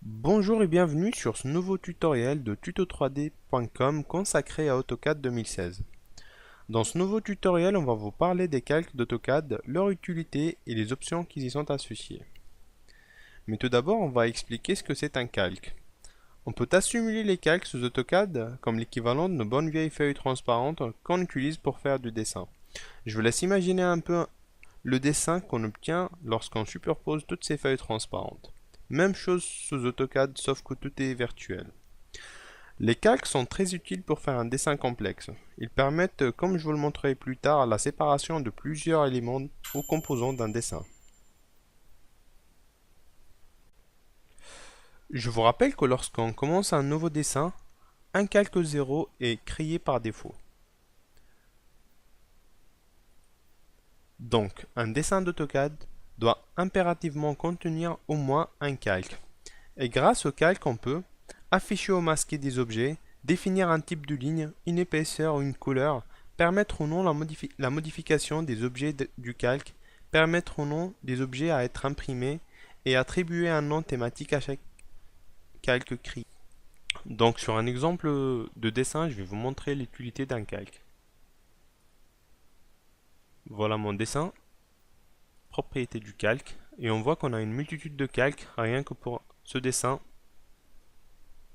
Bonjour et bienvenue sur ce nouveau tutoriel de tuto3d.com consacré à AutoCAD 2016. Dans ce nouveau tutoriel, on va vous parler des calques d'AutoCAD, leur utilité et les options qui y sont associées. Mais tout d'abord, on va expliquer ce que c'est un calque. On peut assimiler les calques sous AutoCAD comme l'équivalent de nos bonnes vieilles feuilles transparentes qu'on utilise pour faire du dessin. Je vous laisse imaginer un peu le dessin qu'on obtient lorsqu'on superpose toutes ces feuilles transparentes. Même chose sous AutoCAD sauf que tout est virtuel. Les calques sont très utiles pour faire un dessin complexe. Ils permettent, comme je vous le montrerai plus tard, la séparation de plusieurs éléments ou composants d'un dessin. Je vous rappelle que lorsqu'on commence un nouveau dessin, un calque 0 est créé par défaut. Donc, un dessin d'AutoCAD doit impérativement contenir au moins un calque. Et grâce au calque, on peut afficher ou masquer des objets, définir un type de ligne, une épaisseur ou une couleur, permettre ou non la modification des objets du calque, permettre ou non des objets à être imprimés et attribuer un nom thématique à chaque calque créé. Donc sur un exemple de dessin, je vais vous montrer l'utilité d'un calque. Voilà mon dessin, propriété du calque, et on voit qu'on a une multitude de calques rien que pour ce dessin,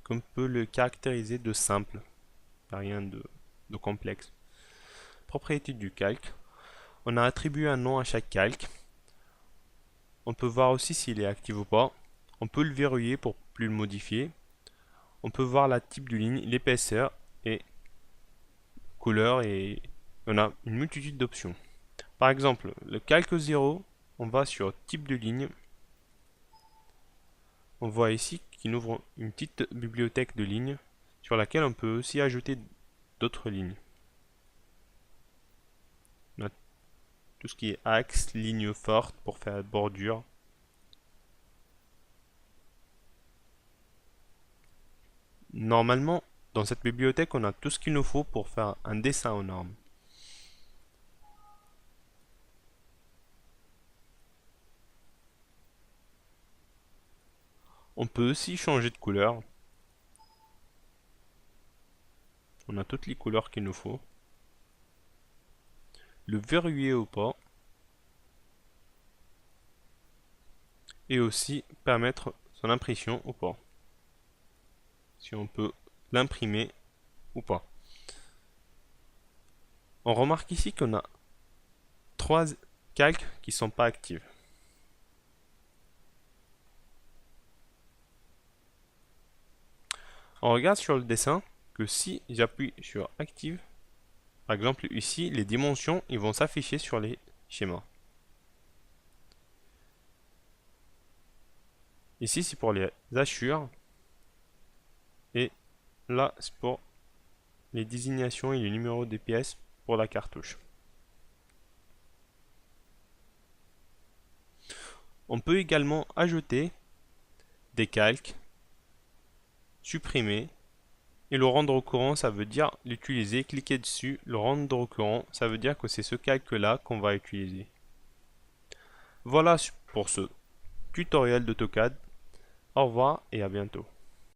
qu'on peut le caractériser de simple, rien de complexe. Propriété du calque, on a attribué un nom à chaque calque. On peut voir aussi s'il est actif ou pas. On peut le verrouiller pour plus le modifier. On peut voir la type de ligne, l'épaisseur et couleur, et on a une multitude d'options. Par exemple, le calque 0, on va sur type de ligne. On voit ici qu'il ouvre une petite bibliothèque de lignes sur laquelle on peut aussi ajouter d'autres lignes. On a tout ce qui est axe, ligne forte pour faire bordure. Normalement, dans cette bibliothèque, on a tout ce qu'il nous faut pour faire un dessin aux normes. On peut aussi changer de couleur. On a toutes les couleurs qu'il nous faut. Le verrouiller ou pas. Et aussi permettre son impression ou pas. Si on peut l'imprimer ou pas. On remarque ici qu'on a 3 calques qui ne sont pas actifs. On regarde sur le dessin que si j'appuie sur Active, par exemple ici, les dimensions ils vont s'afficher sur les schémas. Ici c'est pour les hachures et là c'est pour les désignations et les numéros des pièces pour la cartouche. On peut également ajouter des calques, supprimer et le rendre courant, ça veut dire l'utiliser, cliquer dessus, le rendre courant, ça veut dire que c'est ce calque là qu'on va utiliser. Voilà pour ce tutoriel d'AutoCAD. Au revoir et à bientôt.